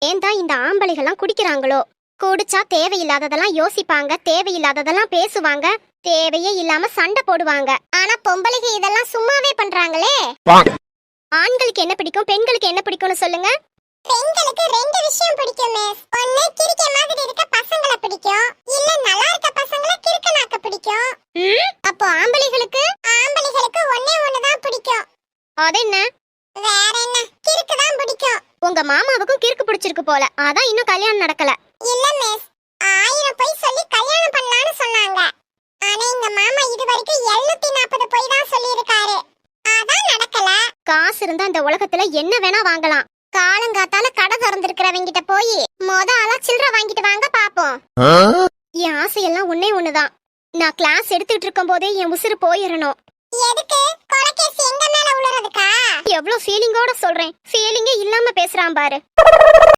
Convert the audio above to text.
ஏன் தான் இந்த ஆம்பளைகள்லாம் குடிக்கிறாங்களோ? குடிச்சா தேவையில்லாததெல்லாம் யோசிப்பாங்க, தேவையில்லாததெல்லாம் பேசுவாங்க, தேவையே இல்லாம சண்டை போடுவாங்க. ஆனா பொம்பளைங்க இதெல்லாம் சும்மாவே பண்றாங்களே. ஆண்களுக்கு என்ன பிடிக்கும், பெண்களுக்கு என்ன பிடிக்கும்னு சொல்லுங்க. பெண்களுக்கு ரெண்டு விஷயம் பிடிக்கும் மிஸ். ஒண்ணு கிறுக்க மாதிரி இருக்க பசங்களை பிடிக்கும், இல்ல நல்லா இருக்க பசங்களை கிறுக்கனாக்க பிடிக்கும். அப்போ ஆம்பளைகளுக்கு ஒண்ணே ஒண்ணுதான் பிடிக்கும். அது என்ன? வேற என்ன, கிறுக்கு தான் பிடிக்கும். உங்க மாமாவுக்கும் கிறுக்கு பிடிச்சிருக்கு போல, அதான் இன்னும் கல்யாணம் நடக்கல. இல்ல மிஸ், 1000 பொய் சொல்லி கல்யாணம் பண்ணலாம்னு சொன்னாங்க. ஆனா எங்க மாமா இது வரைக்கும் 740 பொய் தான் சொல்லியிருக்காரு, அதான் நடக்கல. காசு இருந்தா இந்த உலகத்துல என்ன வேணா வாங்கலாம். காலங்காத்தால கடை திறந்திருக்கிறவங்கிட்ட போய் மொத ஆளா சில்லறை வாங்கிட்டு வாங்க பாப்போம். என் ஆசையெல்லாம் ஒண்ணே ஒண்ணுதான், நான் கிளாஸ் எடுத்துட்டு இருக்கும் போதே என் உசுறு போயிடணும். எதுக்கு? கொலைகேஸ் எங்க மேல உளறதுக்கா? எவ்வளவு ஃபீலிங்கோட சொல்றேன், ஃபீலிங்கே இல்லாம பேசுறான் பாரு.